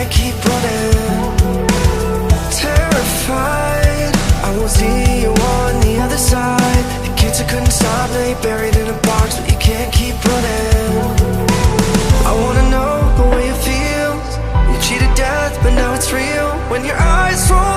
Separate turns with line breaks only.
can't keep running. Terrified, I won't see you on the other side. The kids who couldn't stop, now you're buried in a box, but you can't keep running. I wanna know the way it feels. You cheated death, but now it's real. When your eyes roll